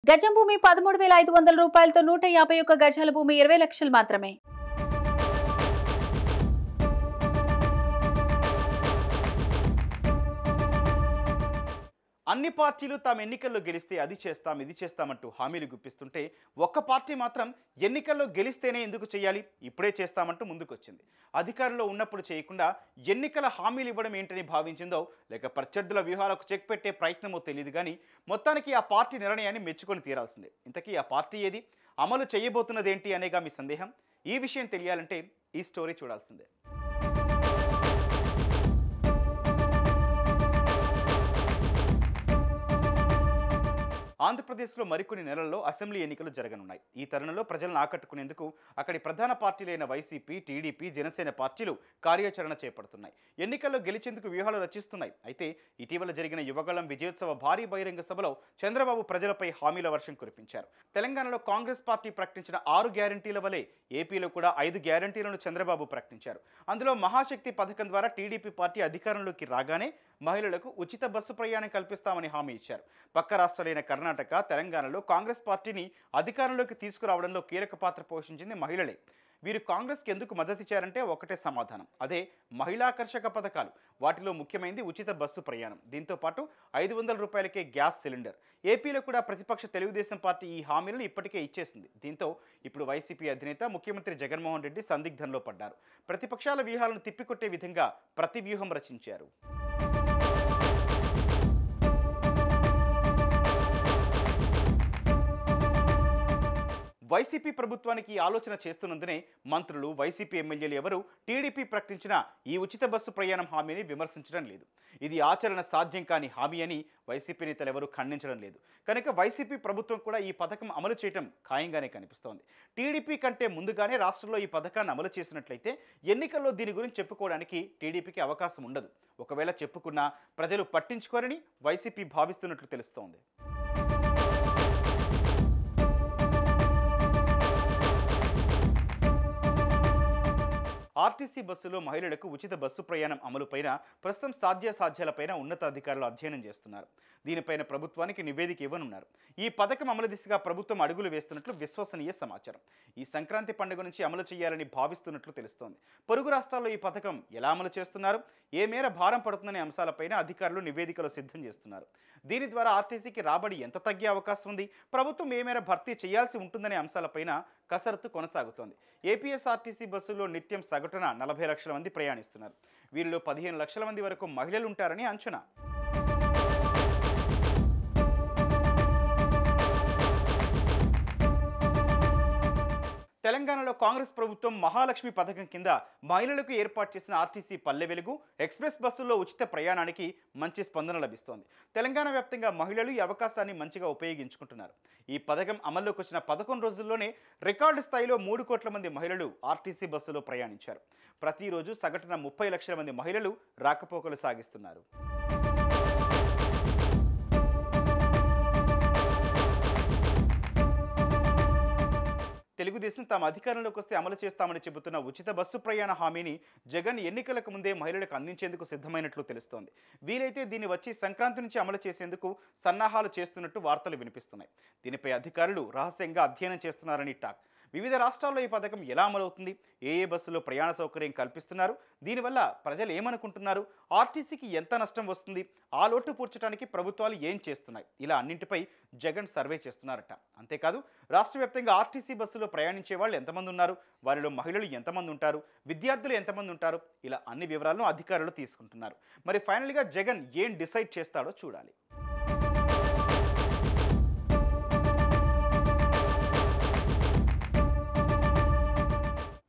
గజం భూమి 13,500 రూపాయలతో 151 గజాల భూమి 20 లక్షలు మాత్రమే. అన్ని పార్టీలు తాము ఎన్నికల్లో గెలిస్తే అది చేస్తాం ఇది చేస్తామంటూ హామీలు గుప్పిస్తుంటే ఒక్క పార్టీ మాత్రం ఎన్నికల్లో గెలిస్తేనే ఎందుకు చేయాలి, ఇప్పుడే చేస్తామంటూ ముందుకొచ్చింది. అధికారంలో ఉన్నప్పుడు చేయకుండా ఎన్నికల హామీలు ఇవ్వడం ఏంటని భావించిందో లేక ప్రత్యర్థుల వ్యూహాలకు చెక్ పెట్టే ప్రయత్నమో తెలియదు కానీ మొత్తానికి ఆ పార్టీ నిర్ణయాన్ని మెచ్చుకొని తీరాల్సిందే. ఇంతకీ ఆ పార్టీ ఏది, అమలు చేయబోతున్నదేంటి అనేగా మీ సందేహం? ఈ విషయం తెలియాలంటే ఈ స్టోరీ చూడాల్సిందే. ఆంధ్రప్రదేశ్లో మరికొన్ని నెలల్లో అసెంబ్లీ ఎన్నికలు జరగనున్నాయి. ఈ తరుణంలో ప్రజలను ఆకట్టుకునేందుకు అక్కడి ప్రధాన పార్టీలైన వైసీపీ, టీడీపీ, జనసేన పార్టీలు కార్యాచరణ చేపడుతున్నాయి. ఎన్నికల్లో గెలిచేందుకు వ్యూహాలు రచిస్తున్నాయి. అయితే ఇటీవల జరిగిన యువగళం విజయోత్సవ భారీ బహిరంగ సభలో చంద్రబాబు ప్రజలపై హామీల వర్షం కురిపించారు. తెలంగాణలో కాంగ్రెస్ పార్టీ ప్రకటించిన 6 గ్యారంటీల వలె ఏపీలో కూడా 5 గ్యారంటీలను చంద్రబాబు ప్రకటించారు. అందులో మహాశక్తి పథకం ద్వారా టీడీపీ పార్టీ అధికారంలోకి రాగానే మహిళలకు ఉచిత బస్సు ప్రయాణం కల్పిస్తామని హామీ ఇచ్చారు. పక్క రాష్ట్రాలైన కర్ణాటక, తెలంగాణలో కాంగ్రెస్ పార్టీని అధికారంలోకి తీసుకురావడంలో కీలక పాత్ర పోషించింది మహిళలే. వీరు కాంగ్రెస్కి ఎందుకు మద్దతిచ్చారంటే ఒకటే సమాధానం, అదే మహిళాకర్షక పథకాలు. వాటిలో ముఖ్యమైనది ఉచిత బస్సు ప్రయాణం. దీంతో పాటు 500 రూపాయలకే గ్యాస్ సిలిండర్. ఏపీలో కూడా ప్రతిపక్ష తెలుగుదేశం పార్టీ ఈ హామీలను ఇప్పటికే ఇచ్చేసింది. దీంతో ఇప్పుడు వైసీపీ అధినేత ముఖ్యమంత్రి జగన్మోహన్ రెడ్డి సందిగ్ధంలో పడ్డారు. ప్రతిపక్షాల వ్యూహాలను తిప్పికొట్టే విధంగా ప్రతి వ్యూహం రచించారు. వైసీపీ ప్రభుత్వానికి ఈ ఆలోచన చేస్తున్నందునే మంత్రులు, వైసీపీ ఎమ్మెల్యేలు ఎవరు టీడీపీ ప్రకటించిన ఈ ఉచిత బస్సు ప్రయాణం హామీని విమర్శించడం లేదు. ఇది ఆచరణ సాధ్యం కాని హామీ అని వైసీపీ నేతలు ఎవరు ఖండించడం లేదు. కనుక వైసీపీ ప్రభుత్వం కూడా ఈ పథకం అమలు చేయడం ఖాయంగానే కనిపిస్తోంది. టీడీపీ కంటే ముందుగానే రాష్ట్రంలో ఈ పథకాన్ని అమలు చేసినట్లయితే ఎన్నికల్లో దీని గురించి చెప్పుకోవడానికి టీడీపీకి అవకాశం ఉండదు. ఒకవేళ చెప్పుకున్నా ప్రజలు పట్టించుకోరని వైసీపీ భావిస్తున్నట్లు తెలుస్తోంది. ఆర్టీసీ బస్సులో మహిళలకు ఉచిత బస్సు ప్రయాణం అమలుపైన ప్రస్తుతం సాధ్యాసాధ్యాలపైన ఉన్నతాధికారులు అధ్యయనం చేస్తున్నారు. దీనిపైన ప్రభుత్వానికి నివేదిక ఇవ్వనున్నారు. ఈ పథకం అమలు దిశగా ప్రభుత్వం అడుగులు వేస్తున్నట్లు విశ్వసనీయ సమాచారం. ఈ సంక్రాంతి పండుగ నుంచి అమలు చేయాలని భావిస్తున్నట్లు తెలుస్తోంది. పొరుగు రాష్ట్రాల్లో ఈ పథకం ఎలా అమలు చేస్తున్నారు, ఏ మేర భారం పడుతుందనే అంశాలపైన అధికారులు నివేదికలు సిద్ధం చేస్తున్నారు. దీని ద్వారా ఆర్టీసీకి రాబడి ఎంత తగ్గే అవకాశం ఉంది, ప్రభుత్వం ఏ మేర భర్తీ చేయాల్సి ఉంటుందనే అంశాలపైన కసరత్తు కొనసాగుతోంది. ఏపీఎస్ఆర్టీసీ బస్సుల్లో నిత్యం సగటున 40 లక్షల మంది ప్రయాణిస్తున్నారు. వీరిలో 15 లక్షల మంది వరకు మహిళలు ఉంటారని అంచనా. తెలంగాణలో కాంగ్రెస్ ప్రభుత్వం మహాలక్ష్మి పథకం కింద మహిళలకు ఏర్పాటు చేసిన ఆర్టీసీ పల్లె వెలుగు, ఎక్స్ప్రెస్ బస్సుల్లో ఉచిత ప్రయాణానికి మంచి స్పందన లభిస్తోంది. తెలంగాణ వ్యాప్తంగా మహిళలు ఈ అవకాశాన్ని మంచిగా ఉపయోగించుకుంటున్నారు. ఈ పథకం అమల్లోకి వచ్చిన 11 రోజుల్లోనే రికార్డు స్థాయిలో 3 కోట్ల మంది మహిళలు ఆర్టీసీ బస్సులో ప్రయాణించారు. ప్రతిరోజు సగటున 30 లక్షల మంది మహిళలు రాకపోకలు సాగిస్తున్నారు. తెలుగుదేశం తాము అధికారంలోకి వస్తే అమలు చేస్తామని చెబుతున్న ఉచిత బస్సు ప్రయాణ హామీని జగన్ ఎన్నికలకు ముందే మహిళలకు అందించేందుకు సిద్ధమైనట్లు తెలుస్తోంది. వీలైతే దీన్ని వచ్చి సంక్రాంతి నుంచి అమలు చేసేందుకు సన్నాహాలు చేస్తున్నట్టు వార్తలు వినిపిస్తున్నాయి. దీనిపై అధికారులు రహస్యంగా అధ్యయనం చేస్తున్నారని టాక్. వివిధ రాష్ట్రాల్లో ఈ పథకం ఎలా అమలవుతుంది, ఏ బస్సులో ప్రయాణ సౌకర్యం కల్పిస్తున్నారు, దీనివల్ల ప్రజలు ఏమనుకుంటున్నారు, ఆర్టీసీకి ఎంత నష్టం వస్తుంది, ఆ లోటు పూడ్చడానికి ప్రభుత్వాలు ఏం చేస్తున్నాయి, ఇలా అన్నింటిపై జగన్ సర్వే చేస్తున్నారట. అంతేకాదు రాష్ట్ర వ్యాప్తంగా ఆర్టీసీ బస్సులో ప్రయాణించే వాళ్ళు ఎంతమంది ఉన్నారు, వారిలో మహిళలు ఎంతమంది ఉంటారు, విద్యార్థులు ఎంతమంది ఉంటారు, ఇలా అన్ని వివరాలను అధికారులు తీసుకుంటున్నారు. మరి ఫైనల్గా జగన్ ఏం డిసైడ్ చేస్తాడో చూడాలి.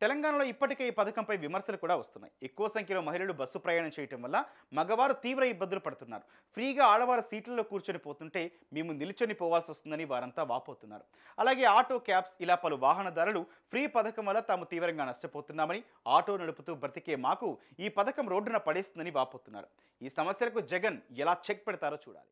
తెలంగాణలో ఇప్పటికే ఈ పథకంపై విమర్శలు కూడా వస్తున్నాయి. ఎక్కువ సంఖ్యలో మహిళలు బస్సు ప్రయాణం చేయడం వల్ల మగవారు తీవ్ర ఇబ్బందులు పడుతున్నారు. ఫ్రీగా ఆడవారు సీట్లలో కూర్చొని పోతుంటే మేము నిల్చొని పోవాల్సి వస్తుందని వారంతా వాపోతున్నారు. అలాగే ఆటో, క్యాబ్స్ ఇలా పలు వాహనదారులు ఫ్రీ పథకం వల్ల తాము తీవ్రంగా నష్టపోతున్నామని, ఆటో నడుపుతూ బ్రతికే మాకు ఈ పథకం రోడ్డున పడేస్తుందని వాపోతున్నారు. ఈ సమస్యలకు జగన్ ఎలా చెక్ పెడతారో చూడాలి.